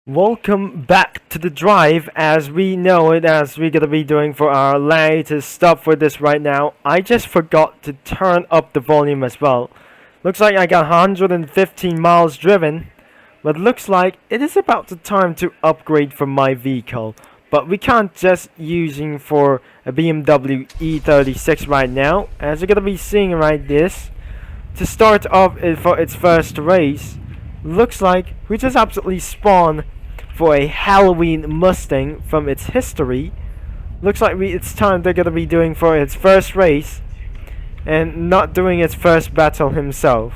Welcome back to the drive as we know it, as we're gonna be doing for our latest stuff for this right now. I just forgot to turn up the volume as well. Looks like I got 115 miles driven, but looks like it is about the time to upgrade for my vehicle. But we can't just using for a BMW E36 right now, as we're gonna be seeing right this. To start off for its first race, looks like we just absolutely spawned for a Halloween Mustang from its history. Looks like it's time they're gonna be doing for its first race and not doing its first battle himself.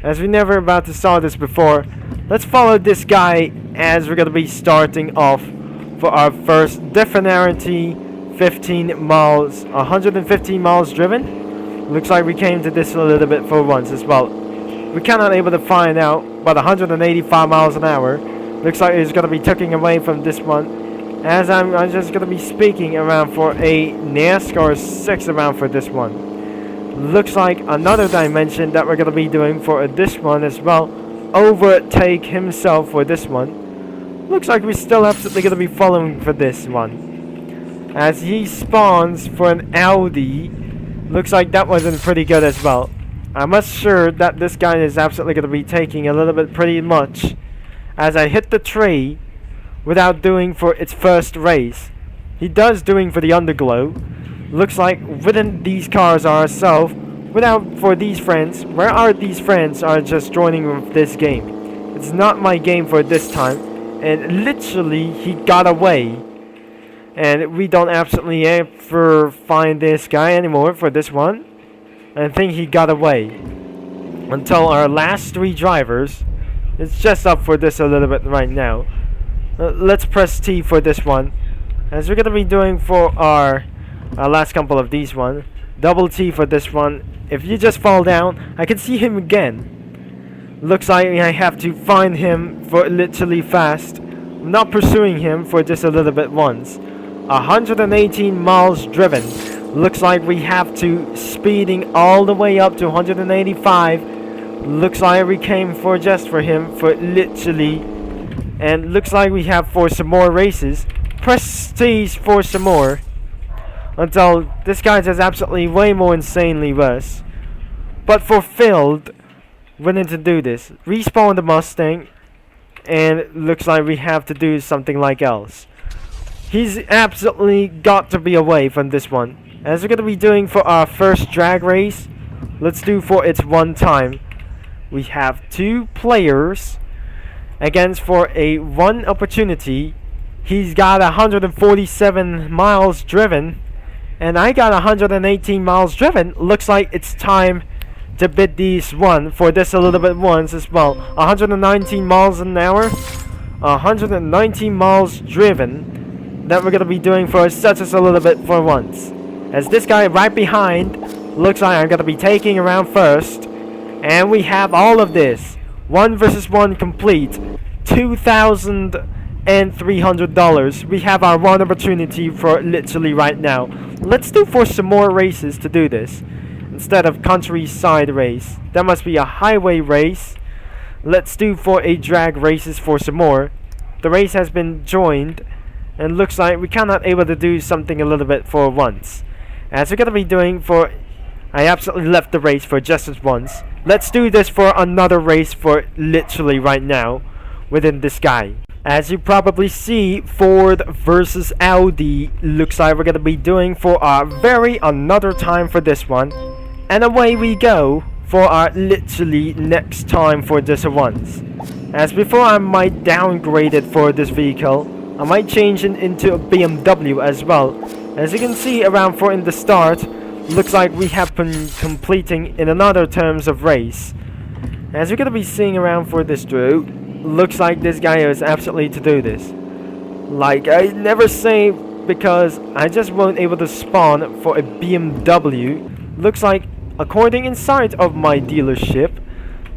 As we never about to saw this before, let's follow this guy as we're gonna be starting off for our first Definarity 15 miles, 115 miles driven. Looks like we came to this a little bit for once as well. We cannot able to find out, but 185 miles an hour. Looks like it's gonna be tucking away from this one. As I'm just gonna be speaking around for a NASCAR 6 around for this one. Looks like another dimension that we're gonna be doing for this one as well. Overtake himself for this one. Looks like we're still absolutely gonna be following for this one. As he spawns for an Audi. Looks like that wasn't pretty good as well. I'm not sure that this guy is absolutely going to be taking a little bit pretty much. As I hit the tree without doing for its first race. He does doing for the underglow. Looks like within these cars are ourselves. Without for these friends. Where are these friends are just joining with this game. It's not my game for this time. And literally he got away. And we don't absolutely ever find this guy anymore for this one. I think he got away. Until our last 3 drivers. It's just up for this a little bit right now. Let's press T for this one. As we're going to be doing for our last couple of these one. Double T for this one. If you just fall down, I can see him again. Looks like I have to find him for literally fast. I'm not pursuing him for just a little bit once. 118 miles driven. Looks like we have to speeding all the way up to 185. Looks like we came for just for him for literally. And looks like we have for some more races. Prestige for some more. Until this guy is absolutely way more insanely worse. But fulfilled. Willing to do this. Respawn the Mustang. And looks like we have to do something like else. He's absolutely got to be away from this one. As we're going to be doing for our first drag race, let's do for its one time. We have 2 players against for a 1 opportunity. He's got 147 miles driven, and I got 118 miles driven. Looks like it's time to bid these one for this a little bit once as well. 119 miles an hour, 119 miles driven. That we're going to be doing for such as a little bit for once. As this guy right behind, looks like I'm going to be taking around first. And we have all of this. 1 versus 1 complete. $2,300. We have our 1 opportunity for literally right now. Let's do for some more races to do this. Instead of countryside race. That must be a highway race. Let's do for a drag races for some more. The race has been joined. And looks like we cannot able to do something a little bit for once. As we're going to be doing for... I absolutely left the race for just as once. Let's do this for another race for literally right now. Within this guy. As you probably see, Ford versus Audi. Looks like we're going to be doing for our very another time for this one. And away we go. For our literally next time for this once. As before I might downgrade it for this vehicle. I might change it into a BMW as well. As you can see around for in the start, looks like we have been completing in another terms of race. As you're going to be seeing around for this Drew, looks like this guy is absolutely to do this. Like I never say because I just won't able to spawn for a BMW. Looks like according inside of my dealership,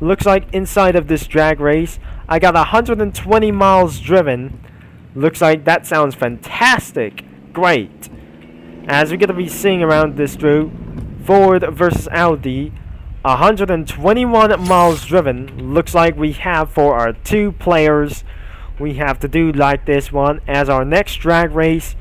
looks like inside of this drag race, I got 120 miles driven. Looks like that sounds fantastic. Great. As we're going to be seeing around this Drew, Ford versus Audi, 121 miles driven. Looks like we have for our 2 players we have to do like this one as our next drag race.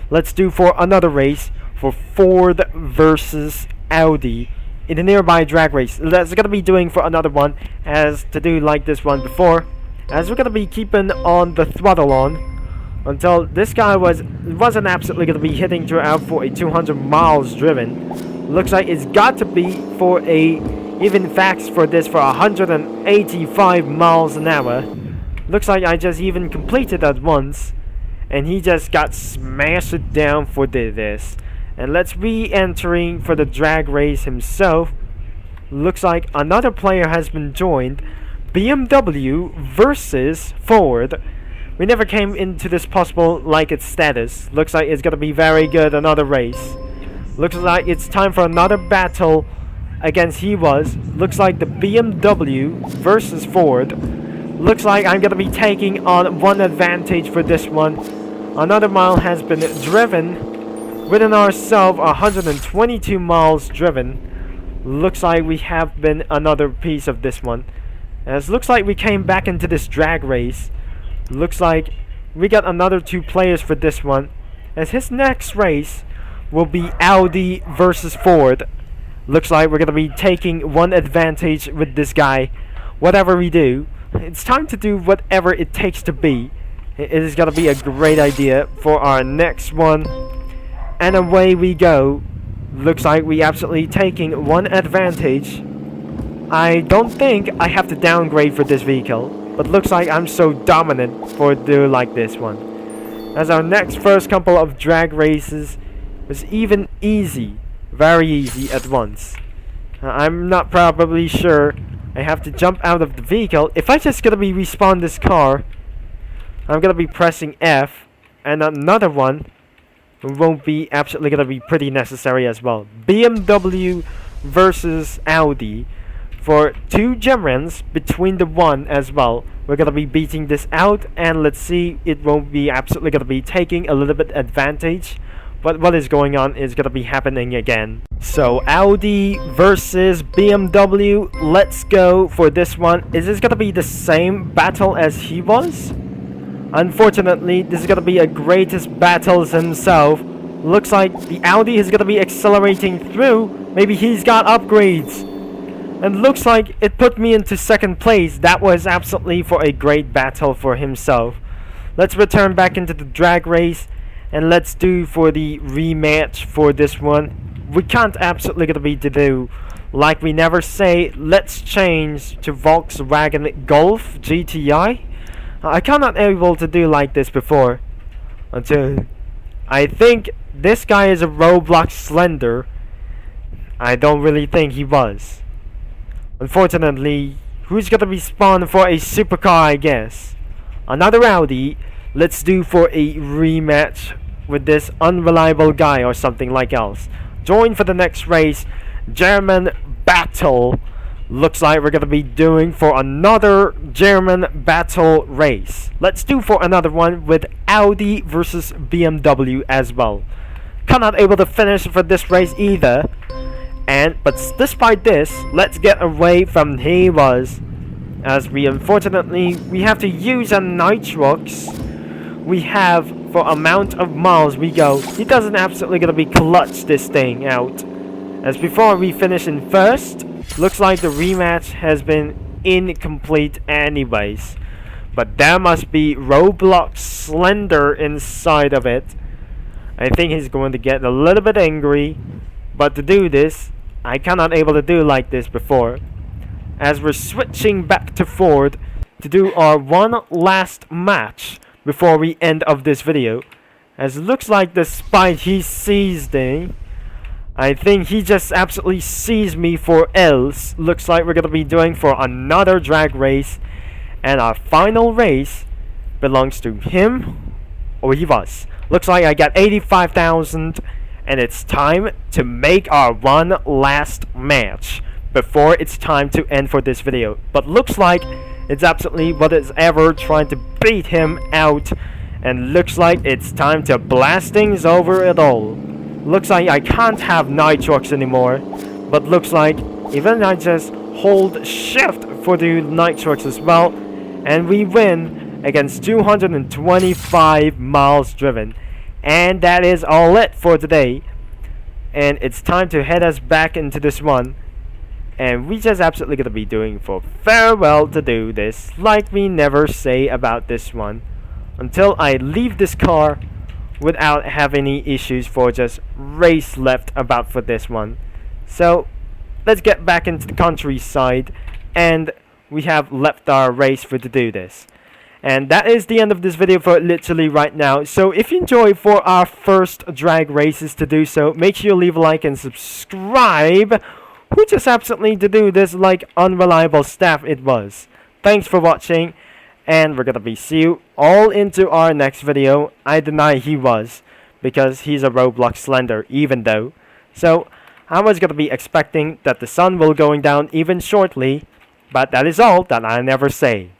Let's do for another race for Ford versus Audi in the nearby drag race. That's gonna be doing for another one as to do like this one before, as we're gonna be keeping on the throttle on until this guy wasn't absolutely gonna be hitting throughout for a 200 miles driven. Looks like it's got to be for a even facts for this for 185 miles an hour. Looks like I just even completed that once, and he just got smashed down for this. And let's re-entering for the drag race himself. Looks like another player has been joined. BMW versus Ford. We never came into this possible like its status. Looks like it's gonna be very good another race. Looks like it's time for another battle against Looks like the BMW versus Ford. Looks like I'm gonna be taking on one advantage for this one. Another mile has been driven. Within ourselves, 122 miles driven. Looks like we have been another piece of this one. As looks like we came back into this drag race. Looks like we got another 2 players for this one. As his next race will be Audi versus Ford. Looks like we're gonna be taking one advantage with this guy. Whatever we do, it's time to do whatever it takes to be. It is gonna be a great idea for our next one. And away we go. Looks like we absolutely taking one advantage. I don't think I have to downgrade for this vehicle, but looks like I'm so dominant for do like this one. As our next first couple of drag races was even easy, very easy at once. I'm not probably sure I have to jump out of the vehicle. If I just gonna be respawn this car, I'm gonna be pressing F, and another one won't be absolutely gonna be pretty necessary as well. BMW versus Audi for 2 Germans between the one as well. We're gonna be beating this out, and let's see, it won't be absolutely gonna be taking a little bit advantage, but what is going on is gonna be happening again. So Audi versus BMW, let's go for this one. Is this gonna be the same battle as he was? Unfortunately, this is gonna be a greatest battles himself. Looks like the Audi is gonna be accelerating through. Maybe he's got upgrades. And looks like it put me into second place. That was absolutely for a great battle for himself. Let's return back into the drag race, and let's do for the rematch for this one. We can't absolutely gonna be to do like we never say. Let's change to Volkswagen Golf GTI. I cannot able to do like this before until I think this guy is a Roblox Slender. I don't really think he was. Unfortunately, who's gonna be spawned for a supercar, I guess? Another Audi. Let's do for a rematch with this unreliable guy or something like else. Join for the next race, German battle. Looks like we're gonna be doing for another German battle race. Let's do for another one with Audi versus BMW as well. Cannot able to finish for this race either. But despite this, let's get away from he was, as we unfortunately we have to use a nitrox. We have for amount of miles we go. He doesn't absolutely gonna be clutch this thing out. As before we finish in first, looks like the rematch has been incomplete anyways. But there must be Roblox Slender inside of it. I think he's going to get a little bit angry. But to do this, I cannot able to do like this before. As we're switching back to Ford to do our one last match before we end of this video. As it looks like despite he sees me, I think he just absolutely sees me for else. Looks like we're gonna be doing for another drag race. And our final race belongs to him or he was. Looks like I got 85,000. And it's time to make our one last match before it's time to end for this video. But looks like it's absolutely what is ever trying to beat him out. And looks like it's time to blast things over it all. Looks like I can't have nitrox anymore. But looks like even I just hold shift for the nitrox as well. And we win. against 225 miles driven. And that is all it for today. And it's time to head us back into this one. And we just absolutely gonna be doing for farewell to do this, like we never say about this one, until I leave this car without having any issues for just race left about for this one. So let's get back into the countryside, and we have left our race for to do this. And that is the end of this video for literally right now. So if you enjoyed for our first drag races to do so, make sure you leave a like and subscribe. Who just absolutely to do this like unreliable staff it was. Thanks for watching, and we're gonna be see you all into our next video. I deny he was, because he's a Roblox Slender even though. So I was gonna be expecting that the sun will going down even shortly, but that is all that I never say.